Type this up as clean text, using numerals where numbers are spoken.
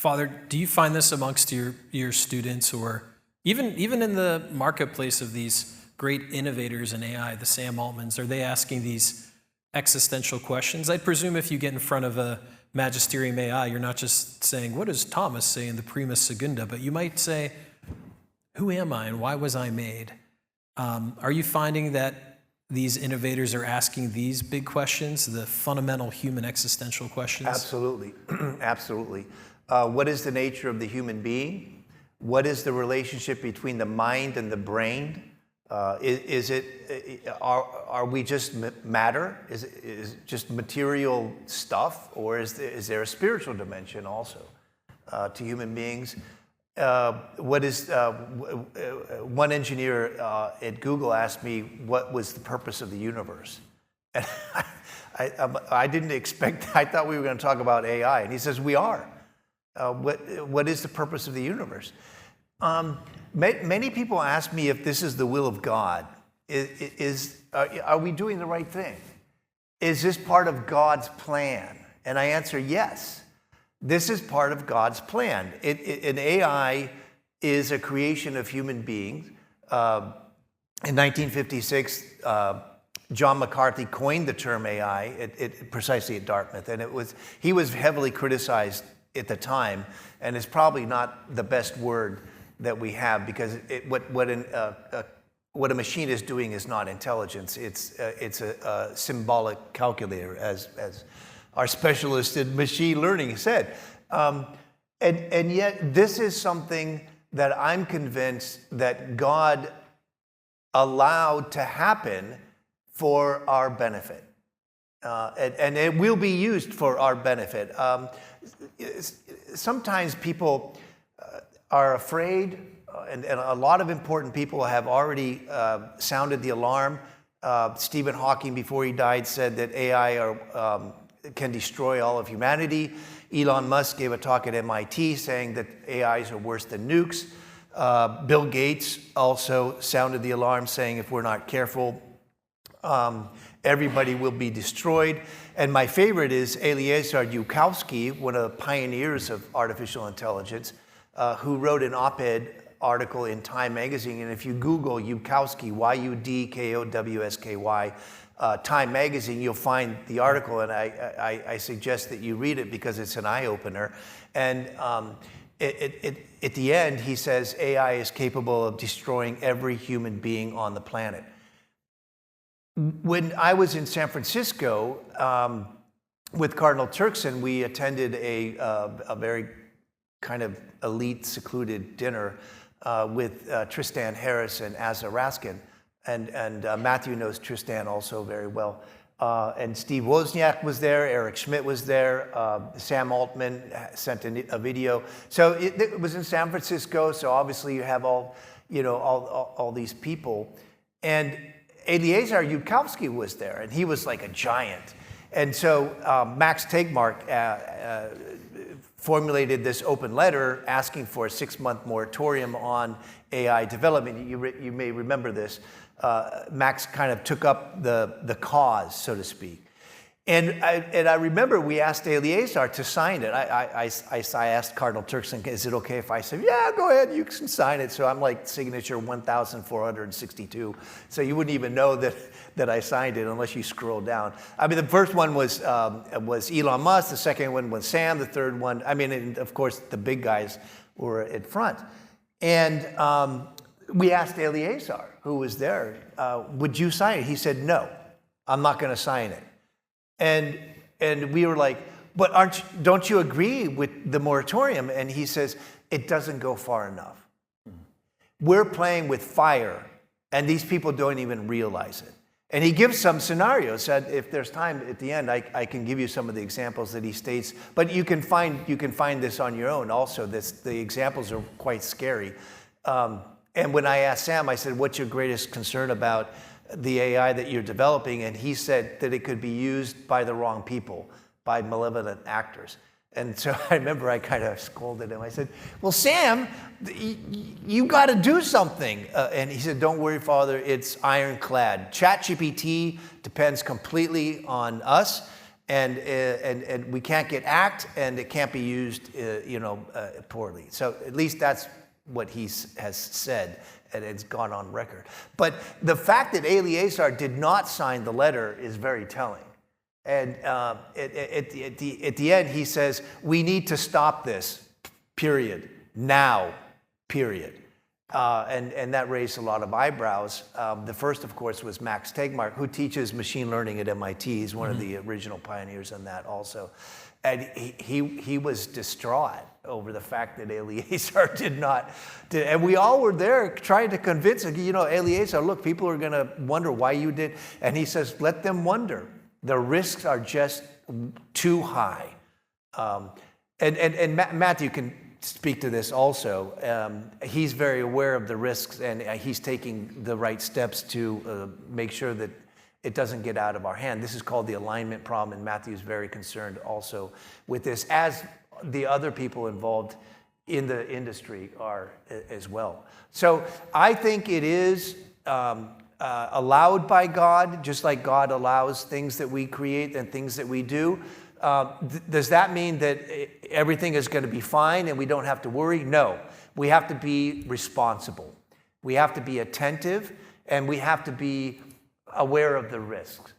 Father, do you find this amongst your students, or even in the marketplace of these great innovators in AI, the Sam Altmans, are they asking these existential questions? I presume if you get in front of a magisterium AI, you're not just saying, what does Thomas say in the Prima Secunda, but you might say, who am I and why was I made? Are you finding that these innovators are asking these big questions, the fundamental human existential questions? Absolutely, absolutely. What is the nature of the human being? What is the relationship between the mind and the brain? Are we just matter? Is it just material stuff, or is there a spiritual dimension also to human beings? One engineer at Google asked me what was the purpose of the universe, and I didn't expect. I thought we were going to talk about AI, and he says we are. What is the purpose of the universe? Many people ask me if this is the will of God. Are we doing the right thing? Is this part of God's plan? And I answer yes. This is part of God's plan. An AI is a creation of human beings. In 1956, John McCarthy coined the term AI precisely at Dartmouth, and he was heavily criticized at the time, and it's probably not the best word that we have, because what a machine is doing is not intelligence. It's a symbolic calculator, as our specialist in machine learning said. And yet this is something that I'm convinced that God allowed to happen for our benefit. And it will be used for our benefit. Sometimes people are afraid, and a lot of important people have already sounded the alarm. Stephen Hawking, before he died, said that AI can destroy all of humanity. Elon Musk gave a talk at MIT saying that AIs are worse than nukes. Bill Gates also sounded the alarm, saying if we're not careful, everybody will be destroyed. And my favorite is Eliezer Yudkowsky, one of the pioneers of artificial intelligence, who wrote an op-ed article in Time magazine. And if you Google Yudkowsky, Yudkowsky, Time magazine, you'll find the article, and I suggest that you read it because it's an eye-opener. And at the end, he says AI is capable of destroying every human being on the planet. When I was in San Francisco with Cardinal Turkson, we attended a very kind of elite, secluded dinner with Tristan Harris and Asa Raskin. And Matthew knows Tristan also very well. And Steve Wozniak was there, Eric Schmidt was there, Sam Altman sent a video. So it was in San Francisco, so obviously you have all these people. And Eliezer Yudkowsky was there, and he was like a giant. And so Max Tegmark formulated this open letter asking for a 6-month moratorium on AI development. You may remember this. Max kind of took up the cause, so to speak. And I remember we asked Eliezer to sign it. I asked Cardinal Turkson, is it okay if I said, yeah, go ahead, you can sign it. So I'm like signature 1,462. So you wouldn't even know that I signed it unless you scroll down. I mean, the first one was Elon Musk. The second one was Sam. The third one, and of course, the big guys were at front. And we asked Eliezer, who was there, would you sign it? He said, no, I'm not going to sign it. And we were like, but don't you agree with the moratorium? And he says, it doesn't go far enough. We're playing with fire, and these people don't even realize it. And he gives some scenarios. Said if there's time at the end, I can give you some of the examples that he states. But you can find this on your own. Also, the examples are quite scary. And when I asked Sam, I said, what's your greatest concern about the AI that you're developing? And he said that it could be used by the wrong people, by malevolent actors. And so I remember I kind of scolded him. I said, well, Sam, you got to do something. And he said, don't worry, Father, it's ironclad. ChatGPT depends completely on us. and we can't get hacked, and it can't be used, poorly. So at least that's what he has said, and it's gone on record. But the fact that Eleazar did not sign the letter is very telling. And at the end, he says, we need to stop this, period, now, period. And that raised a lot of eyebrows. The first, of course, was Max Tegmark, who teaches machine learning at MIT. He's one of the original pioneers in that also. And he was distraught over the fact that Eleazar did not. And we all were there trying to convince him, Eleazar, look, people are going to wonder why you did. And he says, let them wonder. The risks are just too high. And Matthew can speak to this also. He's very aware of the risks, and he's taking the right steps to make sure that it doesn't get out of our hand. This is called the alignment problem, and Matthew's very concerned also with this, as the other people involved in the industry are as well. So I think it is allowed by God, just like God allows things that we create and things that we do. Does that mean that everything is going to be fine and we don't have to worry? No. We have to be responsible. We have to be attentive, and we have to be aware of the risks.